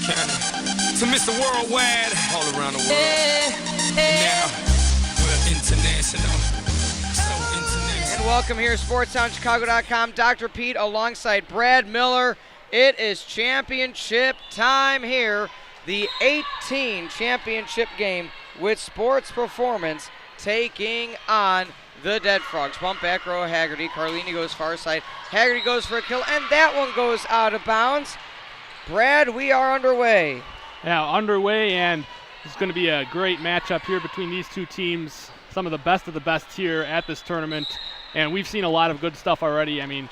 County. To Mr. Worldwide, all around the world. And now, we're international. So international. And welcome here, SportsTownChicago.com. Dr. Pete alongside Brad Miller. It is championship time here. The 18 championship game with Sports Performance taking on the Dead Frogs. Bump back row, Haggerty. Carlini goes far side. Haggerty goes for a kill, and that one goes out of bounds. Brad, we are underway. Yeah, underway, and it's going to be a great matchup here between these two teams. Some of the best here at this tournament, and we've seen a lot of good stuff already. I mean,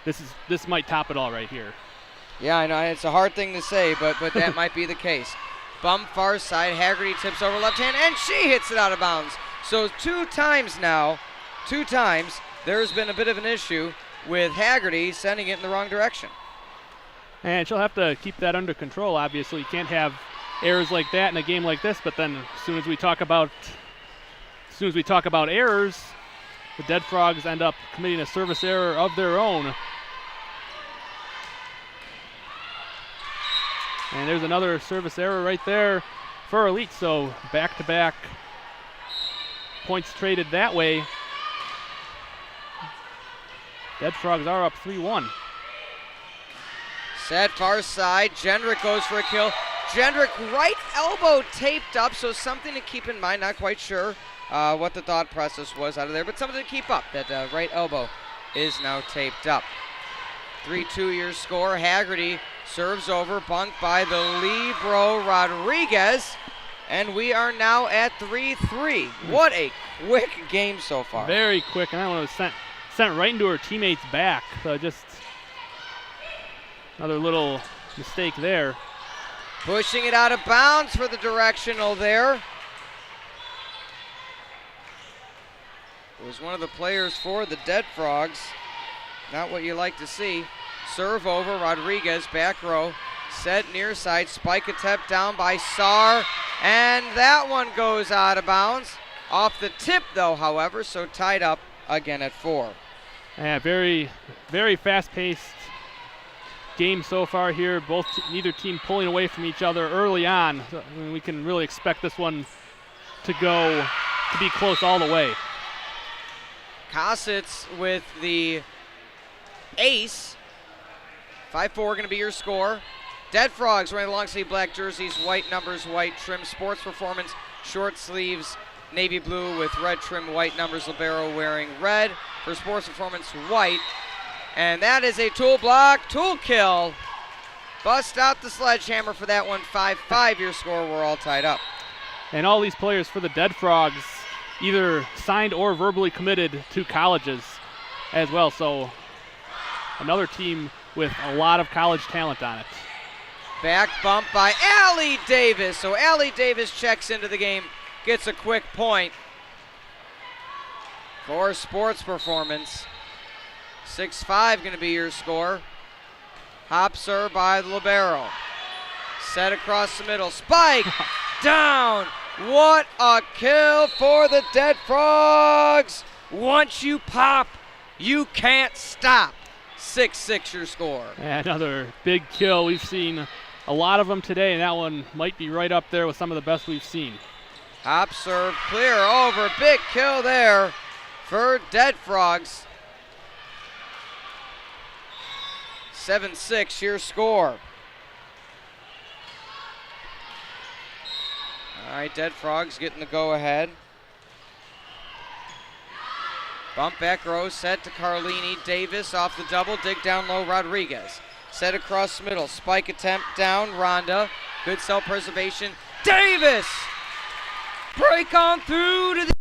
this might top it all right here. Yeah, I know. It's a hard thing to say, but that might be the case. Bump far side. Haggerty tips over left hand, and she hits it out of bounds. So two times, there's been a bit of an issue with Haggerty sending it in the wrong direction. And she'll have to keep that under control, obviously. You can't have errors like that in a game like this, but then as soon as we talk about errors, the Dead Frogs end up committing a service error of their own. And there's another service error right there for Elite, so back-to-back points traded that way. Dead Frogs are up 3-1. Set far side. Jendrick goes for a kill. Jendrick right elbow taped up, so something to keep in mind. Not quite sure what the thought process was out of there, but something to keep up. That right elbow is now taped up. 3-2 your score. Haggerty serves over, bunked by the Libro Rodriguez, and we are now at 3-3. What a quick game so far. Very quick, and that one was sent right into her teammate's back. So just another little mistake there. Pushing it out of bounds for the directional there. It was one of the players for the Dead Frogs. Not what you like to see. Serve over, Rodriguez, back row. Set near side, spike attempt down by Saar. And that one goes out of bounds. Off the tip though, however, so tied up again at 4. Yeah, very, very fast-paced game so far here. Neither team pulling away from each other early on. So, I mean, we can really expect this one to be close all the way. Kositz with the ace. 5-4 going to be your score. Dead Frogs wearing long sleeve black jerseys, white numbers, white trim. Sports Performance, short sleeves, navy blue with red trim, white numbers. Libero wearing red. For Sports Performance, white. And that is a tool block, tool kill. Bust out the sledgehammer for that one. 5-5 your score. We're all tied up. And all these players for the Dead Frogs either signed or verbally committed to colleges as well. So another team with a lot of college talent on it. Back bump by Allie Davis. So Allie Davis checks into the game, gets a quick point for Sports Performance. 6-5 going to be your score. Hop serve by the Libero. Set across the middle. Spike down. What a kill for the Dead Frogs. Once you pop, you can't stop. 6-6 your score. Another big kill. We've seen a lot of them today, and that one might be right up there with some of the best we've seen. Hop serve, clear over. Big kill there for Dead Frogs. 7-6 your score. All right, Dead Frogs getting the go-ahead. Bump back row, set to Carlini. Davis off the double, dig down low, Rodriguez. Set across the middle, spike attempt down, Rhonda. Good self-preservation. Davis! Break on through to the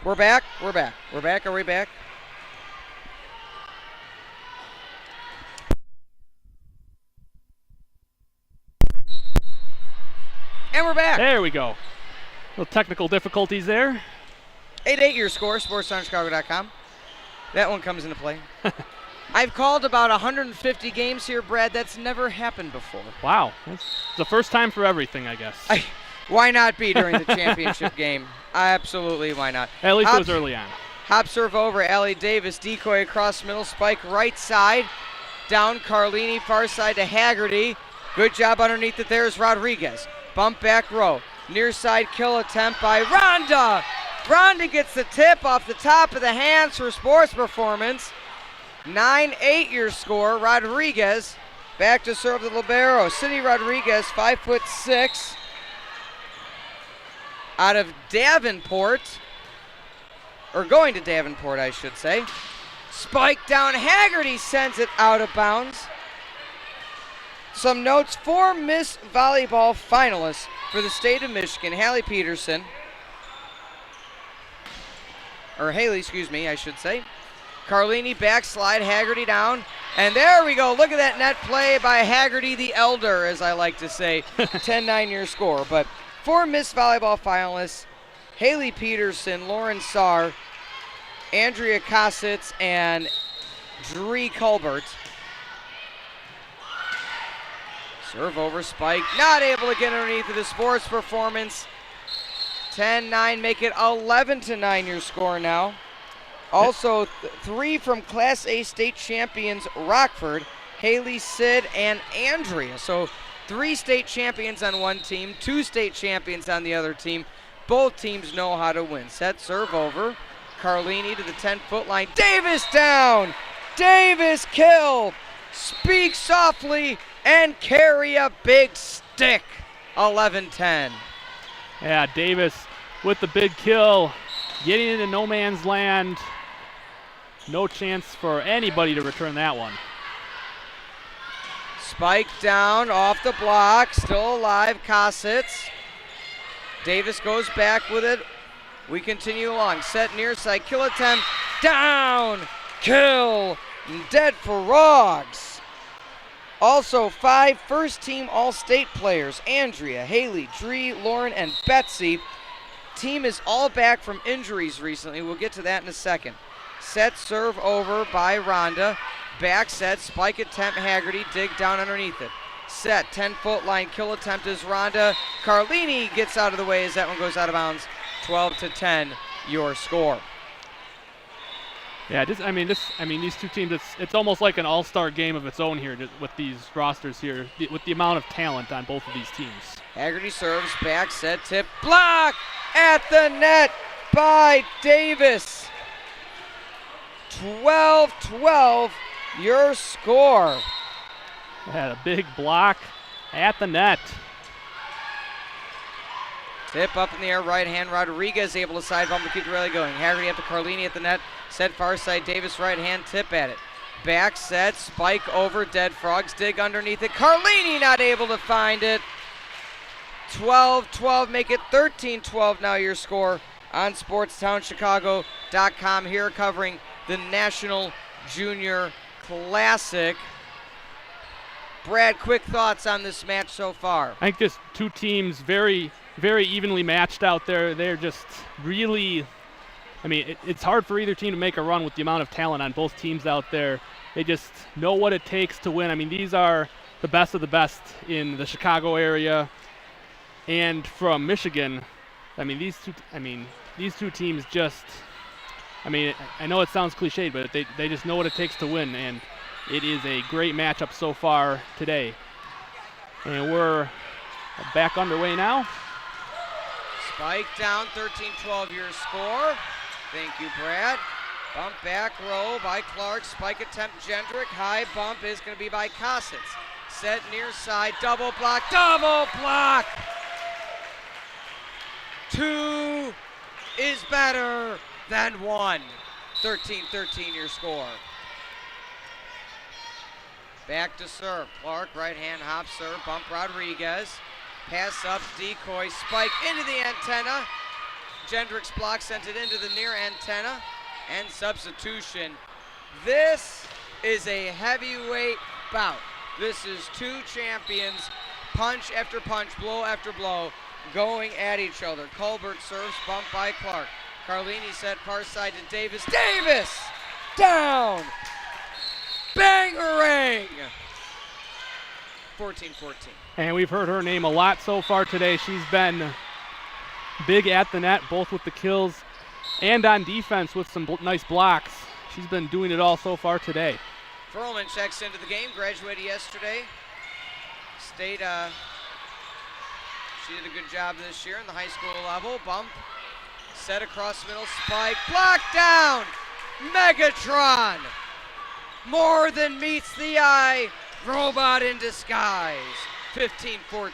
We're back. We're back. We're back. Are we back? And we're back. There we go. Little technical difficulties there. 8-8 your score, sportsonchicago.com. That one comes into play. I've called about 150 games here, Brad. That's never happened before. Wow. It's the first time for everything, I guess. Why not be during the championship game? Absolutely, why not? At least it was early on. Hop serve over, Allie Davis. Decoy across middle, spike right side. Down Carlini, far side to Haggerty. Good job underneath it. There's Rodriguez. Bump back row. Near side kill attempt by Rhonda. Rhonda gets the tip off the top of the hands for Sports Performance. 9-8 your score. Rodriguez back to serve the libero. Cindy Rodriguez, 5'6", out of Davenport, or going to Davenport, I should say. Spike down. Haggerty sends it out of bounds. Some notes for Miss Volleyball finalists for the state of Michigan. Haley Peterson, or Haley, excuse me, I should say. Carlini backslide, Haggerty down. And there we go. Look at that net play by Haggerty the Elder, as I like to say. 10-9 your score. But for Miss Volleyball finalists, Haley Peterson, Lauren Saar, Andrea Kositz, and Dree Colbert. Serve over, spike. Not able to get underneath of the Sports Performance. 10-9, make it 11-9 your score now. Also, 3 from Class A state champions Rockford, Haley, Sid, and Andrea. So 3 state champions on one team, 2 state champions on the other team. Both teams know how to win. Set, serve over. Carlini to the 10-foot line. Davis down. Davis kill. Speak softly and carry a big stick. 11-10. Yeah, Davis with the big kill, getting into no man's land. No chance for anybody to return that one. Spike down off the block, still alive, Kositz. Davis goes back with it. We continue along. Set near side, kill attempt, down, kill, dead for Rogs. Also 5 first-team All-State players, Andrea, Haley, Dree, Lauren, and Betsy. Team is all back from injuries recently. We'll get to that in a second. Set, serve over by Rhonda. Back set, spike attempt, Haggerty, dig down underneath it. Set, 10-foot line, kill attempt is Rhonda. Carlini gets out of the way as that one goes out of bounds. 12-10, your score. Yeah, these two teams, it's almost like an all-star game of its own here with these rosters here, with the amount of talent on both of these teams. Haggerty serves, back set, tip, block at the net by Davis. 12-12, your score. Had a big block at the net. Tip up in the air, right hand. Rodriguez able to side bump to keep the rally going. Haggerty up to Carlini at the net. Set far side, Davis right hand, tip at it. Back set, spike over, Dead Frogs dig underneath it. Carlini not able to find it. 12-12, make it 13-12 now your score on SportsTownChicago.com here covering the National Junior Classic. Brad, quick thoughts on this match so far? I think just two teams very, very evenly matched out there. They're just really, it's hard for either team to make a run with the amount of talent on both teams out there. They just know what it takes to win. These are the best of the best in the Chicago area and from Michigan. These two teams just, I know it sounds cliched, but they just know what it takes to win, and it is a great matchup so far today. And we're back underway now. Spike down, 13-12 your score. Thank you, Brad. Bump back row by Clark. Spike attempt, Jendrick. High bump is going to be by Kositz. Set near side, double block, double block! 2 is better than 1. 13-13 your score. Back to serve. Clark, right hand hop serve, bump Rodriguez. Pass up, decoy, spike into the antenna. Gendricks block sent it into the near antenna, and substitution. This is a heavyweight bout. This is two champions, punch after punch, blow after blow, going at each other. Colbert serves, bumped by Clark. Carlini set far side to Davis. Davis! Down! Bangerang! 14-14. And we've heard her name a lot so far today. She's been big at the net, both with the kills and on defense with some nice blocks. She's been doing it all so far today. Furlman checks into the game, graduated yesterday. She did a good job this year in the high school level. Bump, set across middle, spike, blocked down! Megatron! More than meets the eye, robot in disguise. 15-14.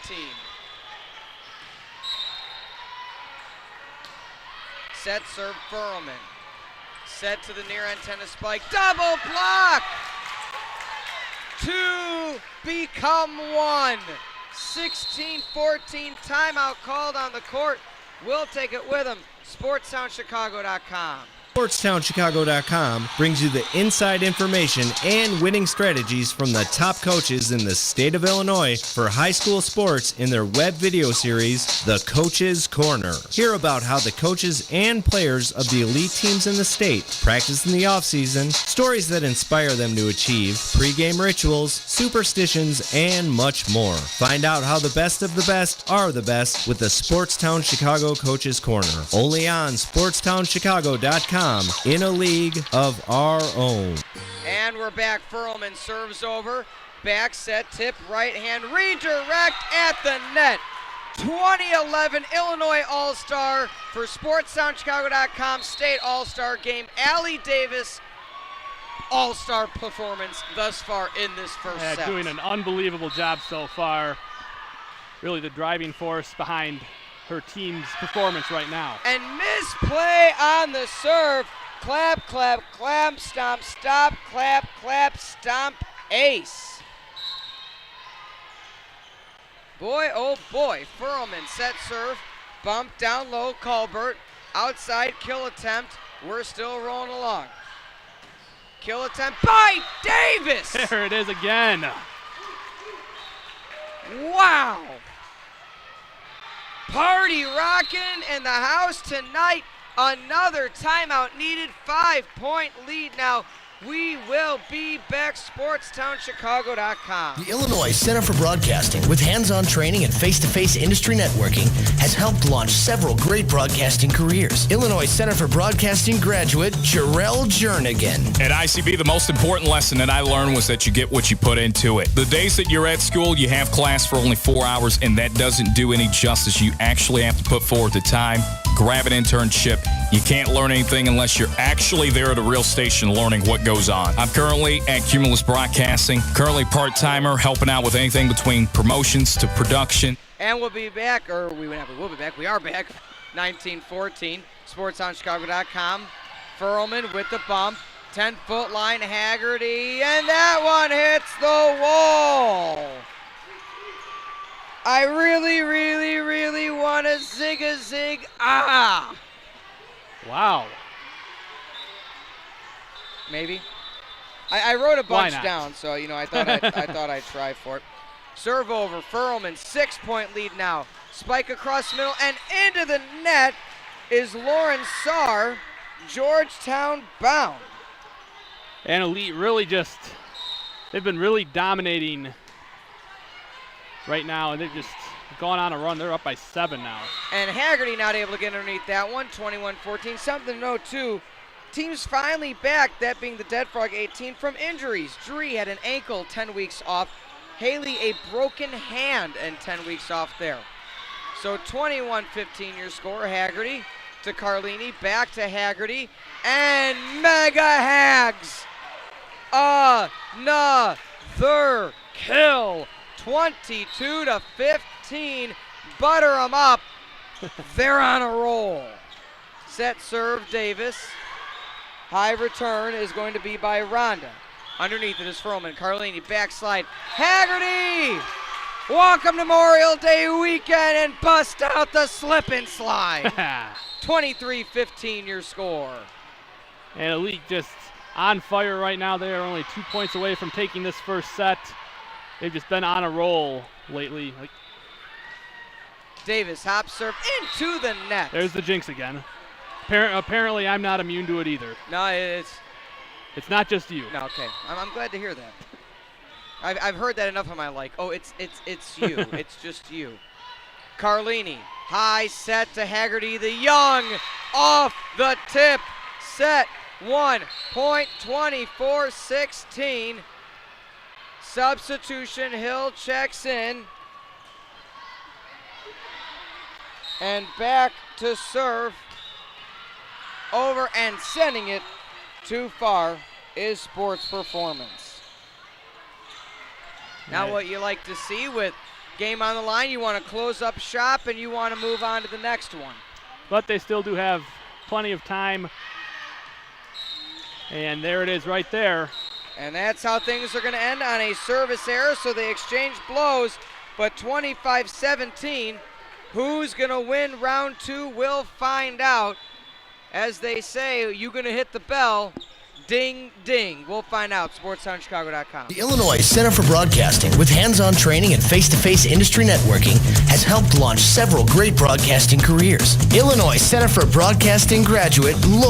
Set serve Furlman. Set to the near antenna spike. Double block! Two become one. 16-14 timeout called on the court. We'll take it with them. SportsTownChicago.com. SportsTownChicago.com brings you the inside information and winning strategies from the top coaches in the state of Illinois for high school sports in their web video series, The Coach's Corner. Hear about how the coaches and players of the elite teams in the state practice in the offseason, stories that inspire them to achieve, pregame rituals, superstitions, and much more. Find out how the best of the best are the best with the Sportstown Chicago Coach's Corner. Only on SportsTownChicago.com. In a league of our own. And we're back. Furlman serves over. Back set, tip, right hand, redirect at the net. 2011 Illinois All-Star for SportsTownChicago.com State All-Star Game. Allie Davis, All-Star performance thus far in this first set. Doing an unbelievable job so far. Really the driving force behind her team's performance right now. And misplay on the serve. Clap, clap, clap, stomp, stop, clap, clap, stomp, ace. Boy, oh boy, Furlman set serve, bump down low, Colbert, outside kill attempt. We're still rolling along. Kill attempt by Davis! There it is again. Wow! Party rocking in the house tonight. Another timeout needed. 5-point lead now. We will be back. SportsTownChicago.com. The Illinois Center for Broadcasting, with hands-on training and face-to-face industry networking, has helped launch several great broadcasting careers. Illinois Center for Broadcasting graduate Jarrell Jernigan. At ICB, the most important lesson that I learned was that you get what you put into it. The days that you're at school, you have class for only 4 hours, and that doesn't do any justice. You actually have to put forward the time, grab an internship. You can't learn anything unless you're actually there at a real station learning what goes on. I'm currently at Cumulus Broadcasting, currently part-timer, helping out with anything between promotions to production. And we'll be back, or we will be back. We are back. 19-14. SportsOnChicago.com. Furlman with the bump. 10-foot line, Haggerty, and that one hits the wall. I really, really, really want to zig-a-zig. Ah! Wow. Maybe. I wrote a bunch Why not? down, so I thought I'd try for it. Serve over, Furlman, 6-point lead now. Spike across the middle and into the net is Lauren Saar, Georgetown bound. And Elite really they've been really dominating right now, and they've just gone on a run. They're up by 7 now. And Haggerty not able to get underneath that one, 21-14. Something to note, too. Teams finally back, that being the Dead Frog 18, from injuries. Dree had an ankle, 10 weeks off. Haley a broken hand and 10 weeks off there. So 21-15 your score. Haggerty to Carlini, back to Haggerty, and Mega Hags. Another kill. 22-15. Butter them up. They're on a roll. Set serve Davis. High return is going to be by Rhonda. Underneath it is Furlman. Carlini backslide. Haggerty! Welcome to Memorial Day weekend and bust out the slip and slide. 23-15 your score. And Elite just on fire right now. They are only 2 points away from taking this first set. They've just been on a roll lately. Davis hop serve into the net. There's the jinx again. Apparently I'm not immune to it either. No, it's not just you. no. Okay, I'm glad to hear that. I've heard that enough in my life. Oh, it's you. It's just you. Carlini, high set to Haggerty the Young, off the tip. Set 1.2416. Substitution, Hill checks in. And back to serve. Over and sending it too far is Sports Performance. Now what you like to see with game on the line, you want to close up shop and you want to move on to the next one. But they still do have plenty of time. And there it is right there. And that's how things are going to end, on a service error, so they exchange blows. But 25-17, who's going to win round two, we'll find out. As they say, you going to hit the bell. Ding, ding. We'll find out. SportsCenterChicago.com. The Illinois Center for Broadcasting, with hands-on training and face-to-face industry networking, has helped launch several great broadcasting careers. Illinois Center for Broadcasting graduate